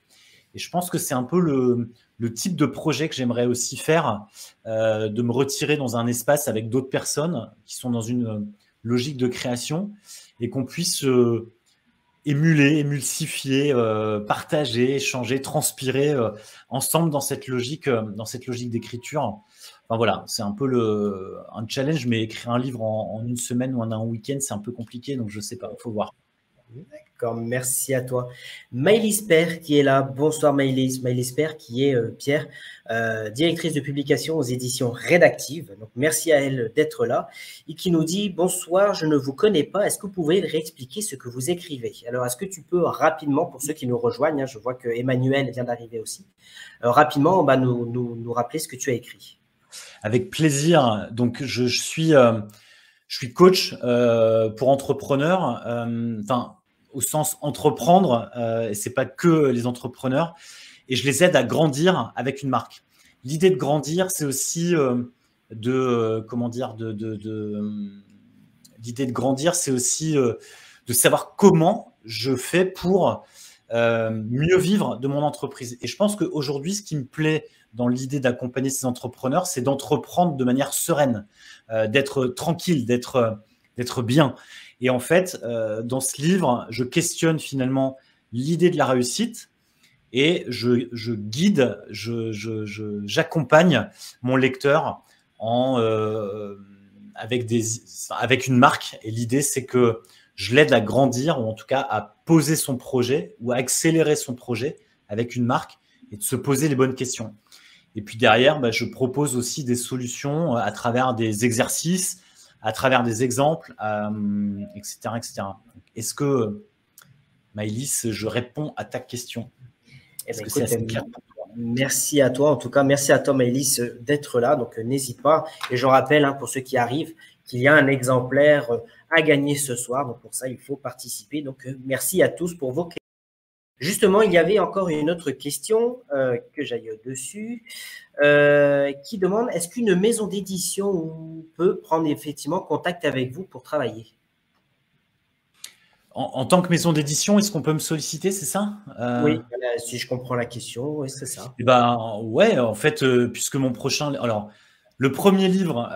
Et je pense que c'est un peu le type de projet que j'aimerais aussi faire, de me retirer dans un espace avec d'autres personnes qui sont dans une logique de création et qu'on puisse émuler, émulsifier, partager, échanger, transpirer ensemble dans cette logique d'écriture. Enfin voilà, c'est un peu un challenge, mais écrire un livre en une semaine ou en un week-end, c'est un peu compliqué, donc je sais pas, il faut voir. D'accord, merci à toi. Maëlys Père qui est là. Bonsoir Maëlys. Maëlys Père qui est Pierre, directrice de publication aux éditions Rédactives. Donc merci à elle d'être là. Et qui nous dit bonsoir, je ne vous connais pas. Est-ce que vous pouvez réexpliquer ce que vous écrivez? Alors est-ce que tu peux rapidement, pour ceux qui nous rejoignent, je vois que Emmanuel vient d'arriver aussi, rapidement nous rappeler ce que tu as écrit. Avec plaisir. Donc je suis coach pour entrepreneurs. Enfin, au sens entreprendre, et c'est pas que les entrepreneurs, et je les aide à grandir avec une marque. L'idée de grandir, c'est aussi l'idée de grandir, c'est aussi de savoir comment je fais pour mieux vivre de mon entreprise. Et je pense qu'aujourd'hui, ce qui me plaît dans l'idée d'accompagner ces entrepreneurs, c'est d'entreprendre de manière sereine, d'être tranquille, d'être bien. Et en fait, dans ce livre, je questionne finalement l'idée de la réussite et je guide, j'accompagne mon lecteur avec une marque. Et l'idée, c'est que je l'aide à grandir, ou en tout cas à poser son projet ou à accélérer son projet avec une marque et de se poser les bonnes questions. Et puis derrière, je propose aussi des solutions à travers des exercices, à travers des exemples, etc., etc. Est-ce que, Maëlys, je réponds à ta question? Est-ce que c'est assez clair pour toi? Merci à toi. En tout cas, merci à toi, Maëlys, d'être là. Donc, n'hésite pas. Et je rappelle, pour ceux qui arrivent, qu'il y a un exemplaire à gagner ce soir. Donc, pour ça, il faut participer. Donc, merci à tous pour vos questions. Justement, il y avait encore une autre question que j'aille dessus qui demande, est-ce qu'une maison d'édition peut prendre effectivement contact avec vous pour travailler? En tant que maison d'édition, est-ce qu'on peut me solliciter, c'est ça? Oui, si je comprends la question, oui, c'est ça. Eh ben, ouais, en fait, puisque mon prochain… Alors, le premier livre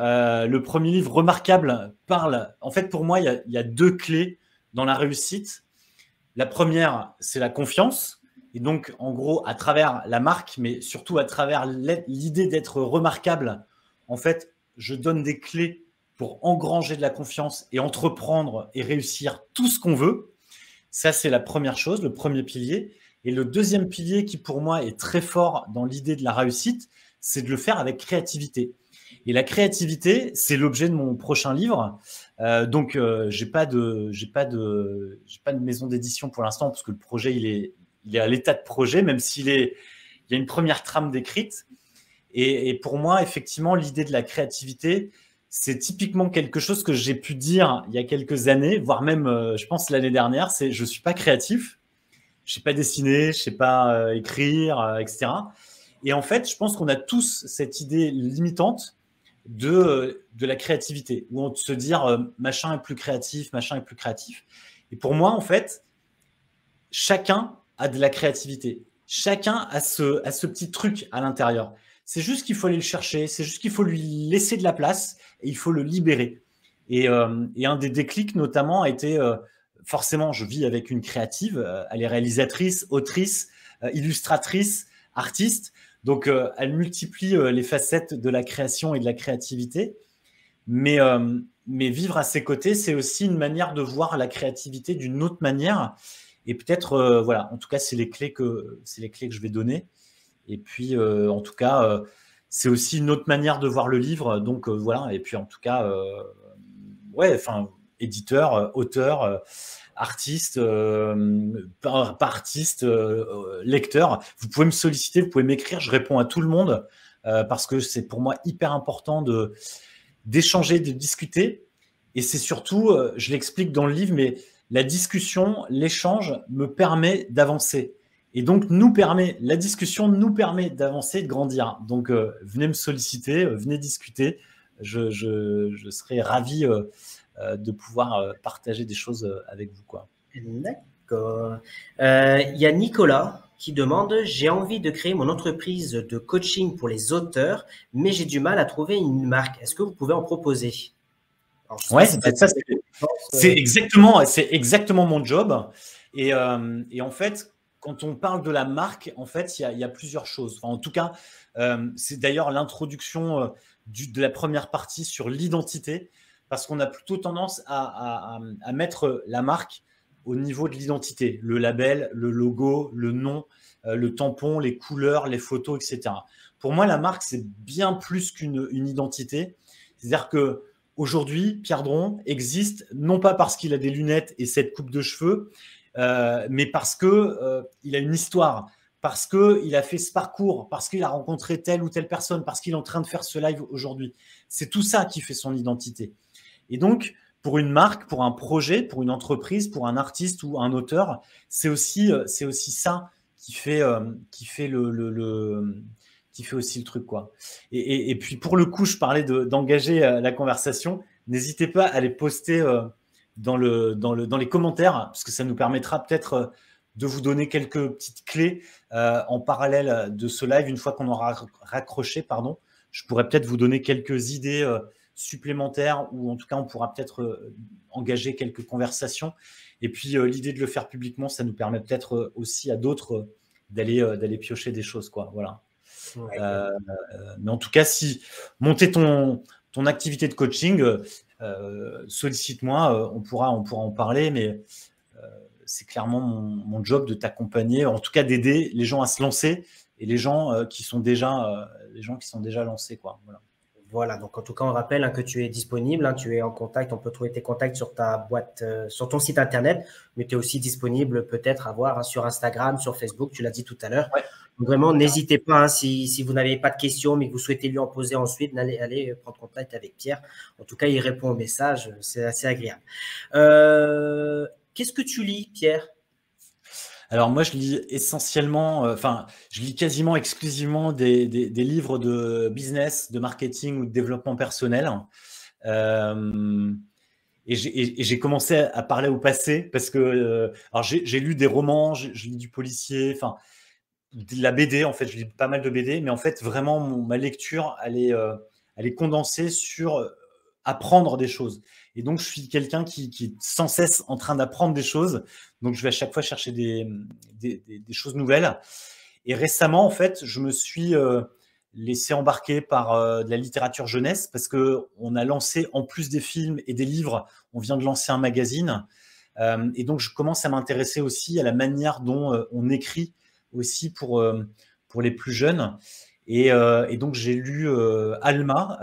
remarquable parle… En fait, pour moi, il y a deux clés dans la réussite. La première, c'est la confiance. Et donc, en gros, à travers la marque, mais surtout à travers l'idée d'être remarquable, en fait, je donne des clés pour engranger de la confiance et entreprendre et réussir tout ce qu'on veut. Ça, c'est la première chose, le premier pilier. Et le deuxième pilier qui, pour moi, est très fort dans l'idée de la réussite, c'est de le faire avec créativité. Et la créativité, c'est l'objet de mon prochain livre. Donc, j'ai pas de maison d'édition pour l'instant parce que le projet, il est à l'état de projet, même il y a une première trame décrite. Et pour moi, effectivement, l'idée de la créativité, c'est typiquement quelque chose que j'ai pu dire il y a quelques années, voire même, je pense, l'année dernière, c'est je ne suis pas créatif, je ne sais pas dessiner, je ne sais pas écrire, etc. Et en fait, je pense qu'on a tous cette idée limitante de la créativité, où on se dit machin est plus créatif, machin est plus créatif. Et pour moi, en fait, chacun a de la créativité. Chacun a ce petit truc à l'intérieur. C'est juste qu'il faut aller le chercher, c'est juste qu'il faut lui laisser de la place et il faut le libérer. Et un des déclics, notamment, a été forcément, je vis avec une créative, elle est réalisatrice, autrice, illustratrice, artiste. Donc, elle multiplie les facettes de la création et de la créativité. Mais vivre à ses côtés, c'est aussi une manière de voir la créativité d'une autre manière. Et peut-être, voilà, en tout cas, c'est les clés que je vais donner. Et puis, en tout cas, c'est aussi une autre manière de voir le livre. Donc, voilà. Et puis, en tout cas, ouais, enfin, éditeur, auteur, artiste, pas artiste, lecteur. Vous pouvez me solliciter, vous pouvez m'écrire. Je réponds à tout le monde parce que c'est pour moi hyper important d'échanger, de discuter. Et c'est surtout, je l'explique dans le livre, mais la discussion, l'échange me permet d'avancer. Et donc, la discussion nous permet d'avancer et de grandir. Donc, venez me solliciter, venez discuter. Je serai ravi de pouvoir partager des choses avec vous, quoi. D'accord. Il y a Nicolas qui demande « J'ai envie de créer mon entreprise de coaching pour les auteurs, mais j'ai du mal à trouver une marque. Est-ce que vous pouvez en proposer ?» Ouais, c'est exactement mon job. Et en fait, quand on parle de la marque, en fait, il y a plusieurs choses. Enfin, en tout cas, c'est d'ailleurs l'introduction de la première partie sur l'identité, parce qu'on a plutôt tendance à mettre la marque au niveau de l'identité, le label, le logo, le nom, le tampon, les couleurs, les photos, etc. Pour moi, la marque, c'est bien plus qu'une identité. C'est-à-dire que aujourd'hui, Pierre Dron existe non pas parce qu'il a des lunettes et cette coupe de cheveux, mais parce qu'il a une histoire, parce qu'il a fait ce parcours, parce qu'il a rencontré telle ou telle personne, parce qu'il est en train de faire ce live aujourd'hui. C'est tout ça qui fait son identité. Et donc, pour une marque, pour un projet, pour une entreprise, pour un artiste ou un auteur, c'est aussi ça qui fait aussi le truc, quoi. Et puis, pour le coup, je parlais d'engager la conversation. N'hésitez pas à les poster dans les commentaires, parce que ça nous permettra peut-être de vous donner quelques petites clés en parallèle de ce live. Une fois qu'on aura raccroché, pardon, je pourrais peut-être vous donner quelques idées supplémentaires, ou en tout cas, on pourra peut-être engager quelques conversations. Et puis, l'idée de le faire publiquement, ça nous permet peut-être aussi à d'autres d'aller piocher des choses, quoi. Voilà. Ouais. Mais en tout cas, si monter ton activité de coaching, sollicite-moi, on pourra en parler, mais c'est clairement mon job de t'accompagner, en tout cas d'aider les gens à se lancer, et les gens qui sont déjà lancés, quoi. Voilà. Voilà, donc en tout cas, on rappelle que tu es disponible, tu es en contact, on peut trouver tes contacts sur ta boîte, sur ton site internet, mais tu es aussi disponible peut-être à voir sur Instagram, sur Facebook, tu l'as dit tout à l'heure. Ouais. Donc vraiment, n'hésitez pas, si vous n'avez pas de questions, mais que vous souhaitez lui en poser ensuite, allez prendre contact avec Pierre. En tout cas, il répond aux messages, c'est assez agréable. Qu'est-ce que tu lis, Pierre ? Alors moi, je lis essentiellement, je lis quasiment exclusivement des livres de business, de marketing ou de développement personnel. Et j'ai commencé à parler au passé parce que alors j'ai lu des romans, je lis du policier, enfin de la BD. En fait, je lis pas mal de BD, mais en fait, vraiment, ma lecture, elle est condensée sur apprendre des choses. Et donc, je suis quelqu'un qui est sans cesse en train d'apprendre des choses. Donc, je vais à chaque fois chercher des choses nouvelles. Et récemment, en fait, je me suis laissé embarquer par de la littérature jeunesse, parce qu'on a lancé, en plus des films et des livres, on vient de lancer un magazine. Et donc, je commence à m'intéresser aussi à la manière dont on écrit aussi pour les plus jeunes. Et donc, j'ai lu Alma,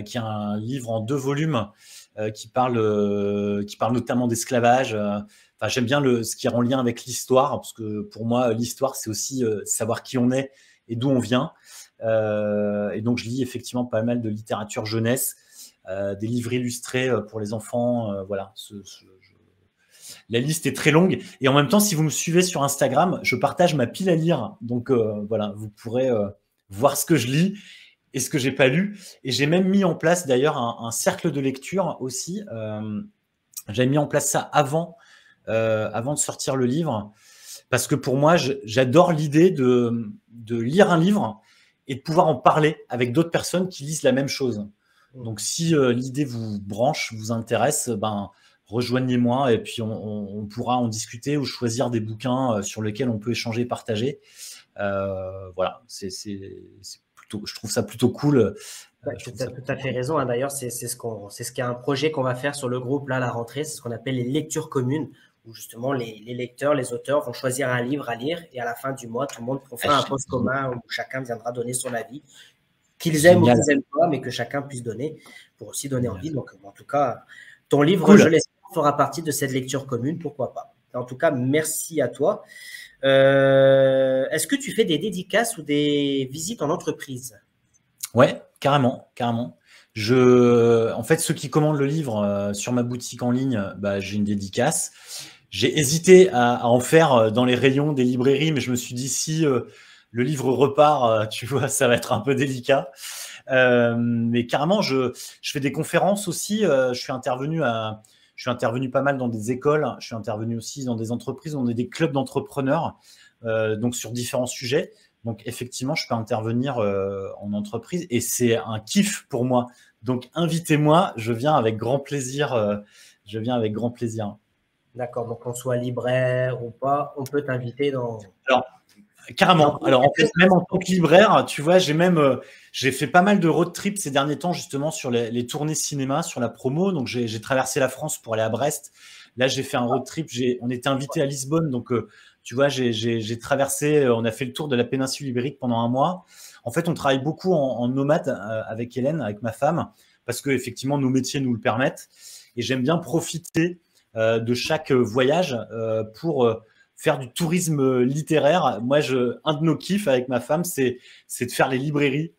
qui est un livre en 2 volumes qui parle notamment d'esclavage. Enfin, j'aime bien ce qui est en lien avec l'histoire, parce que pour moi, l'histoire, c'est aussi savoir qui on est et d'où on vient. Et donc, je lis effectivement pas mal de littérature jeunesse, des livres illustrés pour les enfants. Voilà, la liste est très longue. Et en même temps, si vous me suivez sur Instagram, je partage ma pile à lire. Donc, voilà, vous pourrez voir ce que je lis et ce que j'ai pas lu. Et j'ai même mis en place d'ailleurs un cercle de lecture aussi. J'avais mis en place ça avant de sortir le livre, parce que pour moi, j'adore l'idée de lire un livre et de pouvoir en parler avec d'autres personnes qui lisent la même chose. Donc, si l'idée vous branche, vous intéresse, rejoignez-moi, et puis on pourra en discuter ou choisir des bouquins sur lesquels on peut échanger, partager. Voilà, je trouve ça plutôt cool. Tu as tout à fait raison. D'ailleurs, c'est ce qui est un projet qu'on va faire sur le groupe là à la rentrée. C'est ce qu'on appelle les lectures communes, où justement les lecteurs, les auteurs vont choisir un livre à lire, et à la fin du mois, tout le monde fera un post commun où chacun viendra donner son avis, qu'ils aiment ou qu'ils n'aiment pas, mais que chacun puisse donner pour aussi donner envie. Donc, en tout cas, ton livre, je l'espère, fera partie de cette lecture commune, pourquoi pas. En tout cas, merci à toi. Est-ce que tu fais des dédicaces ou des visites en entreprise ? Ouais, carrément. En fait, ceux qui commandent le livre sur ma boutique en ligne, j'ai une dédicace. J'ai hésité à en faire dans les rayons des librairies, mais je me suis dit, si le livre repart, tu vois, ça va être un peu délicat. Mais carrément, je fais des conférences aussi. Je suis intervenu pas mal dans des écoles. Je suis intervenu aussi dans des entreprises. On est des clubs d'entrepreneurs, donc sur différents sujets. Donc, effectivement, je peux intervenir en entreprise, et c'est un kiff pour moi. Donc, invitez-moi, je viens avec grand plaisir. D'accord, donc qu'on soit libraire ou pas, on peut t'inviter dans… Alors, carrément. Alors, en fait, même en tant que libraire, tu vois, j'ai fait pas mal de road trips ces derniers temps, justement, sur les tournées cinéma, sur la promo. Donc, j'ai traversé la France pour aller à Brest. Là, j'ai fait un road trip. On était invité à Lisbonne, donc… tu vois, j'ai traversé, on a fait le tour de la péninsule ibérique pendant 1 mois. En fait, on travaille beaucoup en nomade avec Hélène, avec ma femme, parce que effectivement, nos métiers nous le permettent. Et j'aime bien profiter de chaque voyage pour faire du tourisme littéraire. Moi, un de nos kiffs avec ma femme, c'est de faire les librairies.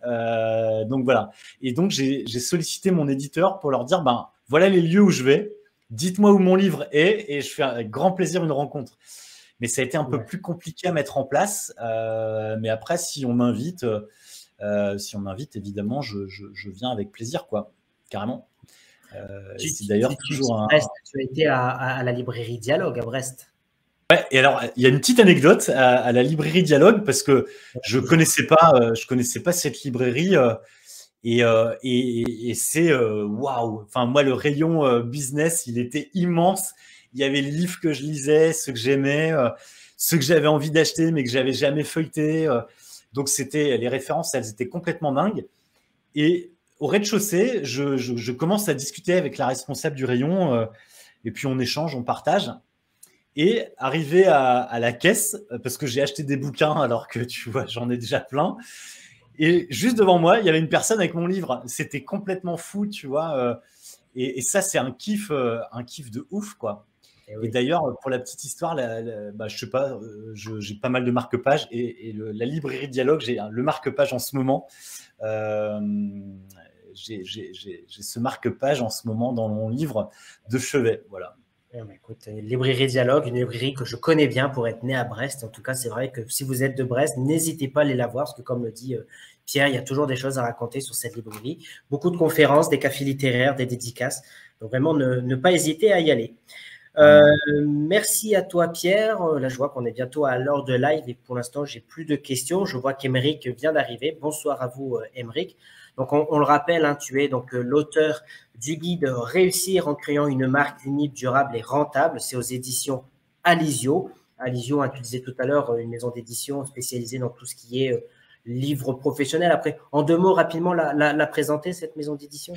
Donc voilà. Et donc, j'ai sollicité mon éditeur pour leur dire, voilà les lieux où je vais. Dites-moi où mon livre est, et je fais avec grand plaisir une rencontre. Mais ça a été un peu plus compliqué à mettre en place. Mais après, si on m'invite, évidemment, je viens avec plaisir, quoi, carrément. C'est d'ailleurs toujours tu as été à la librairie Dialogue à Brest. Ouais, et alors, il y a une petite anecdote à la librairie Dialogue, parce que je connaissais pas cette librairie, et c'est waouh. Enfin, moi, le rayon business, il était immense. Il y avait les livres que je lisais, ceux que j'aimais, ceux que j'avais envie d'acheter, mais que j'avais jamais feuilleté. Donc, les références, elles étaient complètement dingues. Et au rez-de-chaussée, je commence à discuter avec la responsable du rayon, et puis on échange, on partage. Et arrivé à la caisse, parce que j'ai acheté des bouquins alors que tu vois, j'en ai déjà plein. Et juste devant moi, il y avait une personne avec mon livre. C'était complètement fou, tu vois. Et ça, c'est un kiff de ouf, quoi. Et Et oui. d'ailleurs, pour la petite histoire, bah, je sais pas, j'ai pas mal de marque-pages, et la librairie Dialogue, j'ai le marque-page en ce moment. Euh, j'ai ce marque-page en ce moment dans mon livre de chevet, voilà. Écoute, librairie Dialogue, une librairie que je connais bien pour être né à Brest. En tout cas, c'est vrai que si vous êtes de Brest, n'hésitez pas à aller la voir, parce que comme le dit Pierre, il y a toujours des choses à raconter sur cette librairie. Beaucoup de conférences, des cafés littéraires, des dédicaces. Donc vraiment, ne pas hésiter à y aller. Merci à toi, Pierre. Là, je vois qu'on est bientôt à l'heure de live et pour l'instant, j'ai plus de questions. Je vois qu'Émeric vient d'arriver. Bonsoir à vous, Émeric. Donc, on le rappelle, hein, tu es donc l'auteur du guide Réussir en créant une marque unique, durable et rentable. C'est aux éditions Alizio. Alizio, hein, tu disais tout à l'heure, une maison d'édition spécialisée dans tout ce qui est livre professionnel. Après, en deux mots, rapidement, la présenter, cette maison d'édition.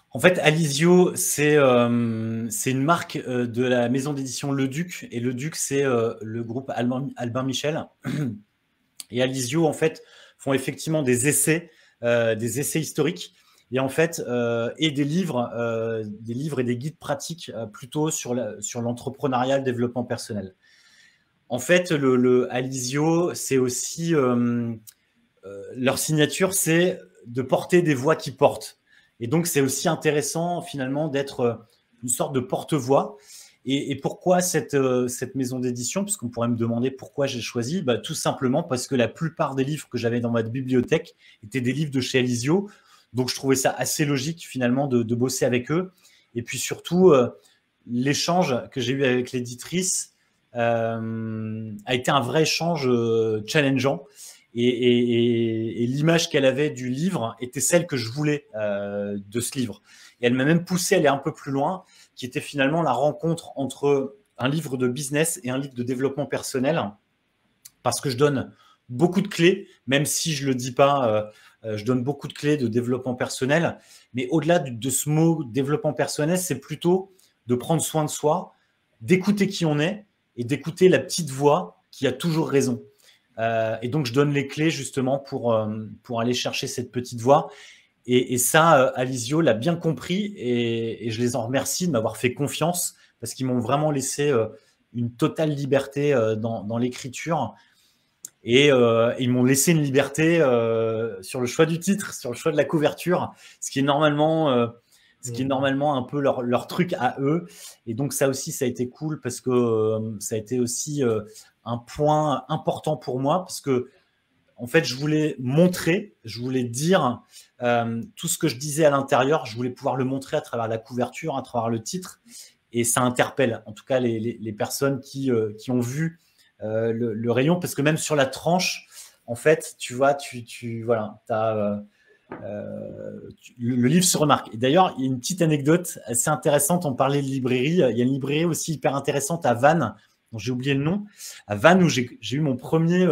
En fait, Alizio, c'est une marque de la maison d'édition Le Duc. Et Le Duc, c'est le groupe Albin Michel. Et Alizio, en fait, font effectivement des essais historiques. Et en fait, et des livres et des guides pratiques plutôt sur l'entrepreneuriat, le développement personnel. En fait, le Alizio, c'est aussi leur signature, c'est de porter des voix qui portent. Et donc, c'est aussi intéressant, finalement, d'être une sorte de porte-voix. Et pourquoi cette maison d'édition? Parce qu'on pourrait me demander pourquoi j'ai choisi. Bah, tout simplement parce que la plupart des livres que j'avais dans ma bibliothèque étaient des livres de chez Alizio. Donc, je trouvais ça assez logique, finalement, de bosser avec eux. Et puis, surtout, l'échange que j'ai eu avec l'éditrice a été un vrai échange challengeant. Et l'image qu'elle avait du livre était celle que je voulais de ce livre. Et elle m'a même poussé à aller un peu plus loin, qui était finalement la rencontre entre un livre de business et un livre de développement personnel, parce que je donne beaucoup de clés, même si je ne le dis pas, je donne beaucoup de clés de développement personnel. Mais au-delà de ce mot développement personnel, c'est plutôt de prendre soin de soi, d'écouter qui on est et d'écouter la petite voix qui a toujours raison. Et donc, je donne les clés justement pour aller chercher cette petite voix. Et ça, Alizio l'a bien compris et je les en remercie de m'avoir fait confiance parce qu'ils m'ont vraiment laissé une totale liberté dans l'écriture. Et ils m'ont laissé une liberté sur le choix du titre, sur le choix de la couverture, ce qui est normalement un peu leur truc à eux. Et donc, ça aussi, ça a été cool parce que ça a été aussi un point important pour moi parce que, en fait, je voulais dire tout ce que je disais à l'intérieur, je voulais pouvoir le montrer à travers la couverture, à travers le titre. Et ça interpelle, en tout cas, les personnes qui ont vu le rayon, parce que même sur la tranche, en fait, tu vois, voilà, le livre se remarque. Et d'ailleurs, il y a une petite anecdote assez intéressante. On parlait de librairie. Il y a une librairie aussi hyper intéressante à Vannes, dont j'ai oublié le nom, à Vannes, où j'ai eu mon premier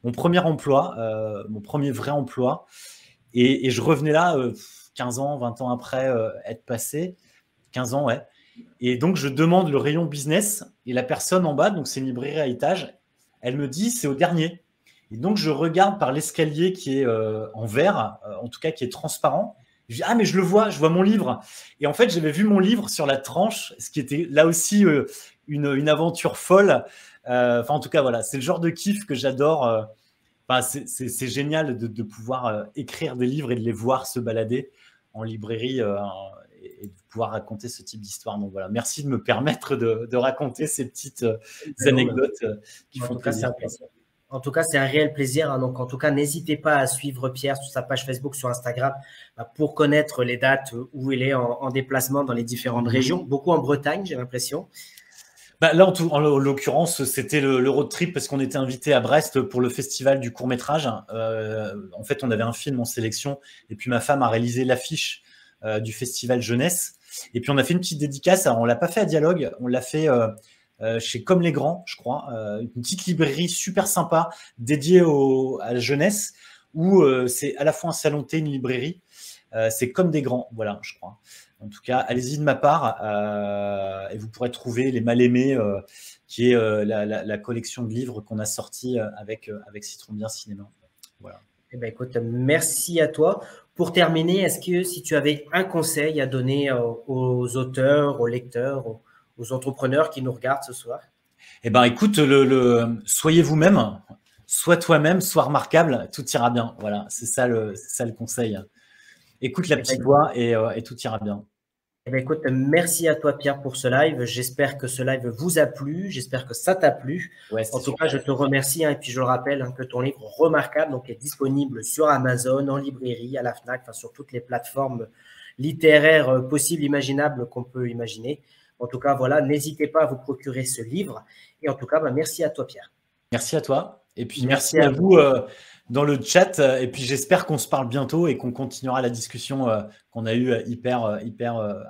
emploi, mon premier vrai emploi. Et je revenais là 15 ans, 20 ans après être passé. 15 ans, ouais. Et donc, je demande le rayon business et la personne en bas, donc c'est une librairie à étage, elle me dit c'est au dernier. Et donc, je regarde par l'escalier qui est en verre, en tout cas qui est transparent. Je dis ah, mais je le vois, je vois mon livre. Et en fait, j'avais vu mon livre sur la tranche, ce qui était là aussi une aventure folle. Enfin, en tout cas, voilà, c'est le genre de kiff que j'adore. Enfin, c'est génial de pouvoir écrire des livres et de les voir se balader en librairie et de pouvoir raconter ce type d'histoire. Donc voilà, merci de me permettre de raconter ces petites anecdotes qui font plaisir. En tout cas, c'est un réel plaisir. Hein. Donc, en tout cas, n'hésitez pas à suivre Pierre sur sa page Facebook, sur Instagram, pour connaître les dates où il est en déplacement dans les différentes régions. Beaucoup en Bretagne, j'ai l'impression. Bah, là, en l'occurrence, c'était le road trip parce qu'on était invité à Brest pour le festival du court-métrage. En fait, on avait un film en sélection et puis ma femme a réalisé l'affiche du festival jeunesse. Et puis, on a fait une petite dédicace. Alors, on l'a pas fait à Dialogue, on l'a fait chez Comme les Grands, je crois. Une petite librairie super sympa dédiée à la jeunesse où c'est à la fois un salon thé, une librairie. C'est Comme des Grands, voilà, je crois. En tout cas, allez-y de ma part et vous pourrez trouver Les Mal-Aimés, qui est la collection de livres qu'on a sorti avec Citron Bien Cinéma. Voilà. Eh ben, écoute, merci à toi. Pour terminer, est-ce que si tu avais un conseil à donner aux auteurs, aux lecteurs, aux entrepreneurs qui nous regardent ce soir? Eh ben, écoute, soyez vous-même, sois toi-même, sois remarquable, tout ira bien. Voilà, c'est ça le conseil. Écoute la petite voix et tout ira bien. Eh bien, écoute, merci à toi, Pierre, pour ce live. J'espère que ce live vous a plu. J'espère que ça t'a plu. Ouais, en tout cas, je te remercie. Et puis, je le rappelle que ton livre Remarquable donc, est disponible sur Amazon, en librairie, à la FNAC, enfin, sur toutes les plateformes littéraires possibles, imaginables qu'on peut imaginer. En tout cas, voilà, n'hésitez pas à vous procurer ce livre. Et en tout cas, merci à toi, Pierre. Merci à toi. Et puis, merci à vous dans le chat. Et puis, j'espère qu'on se parle bientôt et qu'on continuera la discussion qu'on a eue hyper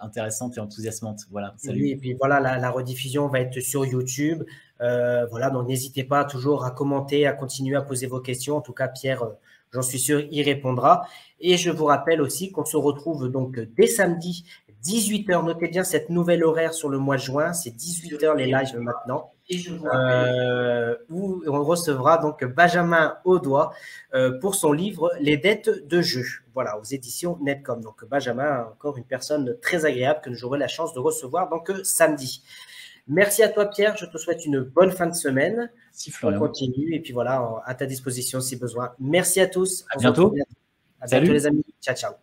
intéressante et enthousiasmante. Voilà, salut. Oui, et puis voilà, la rediffusion va être sur YouTube. Voilà, donc n'hésitez pas toujours à commenter, à continuer à poser vos questions. En tout cas, Pierre, j'en suis sûr, y répondra. Et je vous rappelle aussi qu'on se retrouve donc dès samedi, 18h. Notez bien cette nouvelle horaire sur le mois de juin. C'est 18h les lives maintenant. Où on recevra donc Benjamin Audois pour son livre Les dettes de jeu, voilà, aux éditions Netcom. Donc Benjamin, encore une personne très agréable que j'aurai la chance de recevoir donc samedi. Merci à toi Pierre, je te souhaite une bonne fin de semaine. Merci Florian. On continue et puis voilà, à ta disposition si besoin. Merci à tous. À bientôt. À bientôt les amis. Ciao, ciao.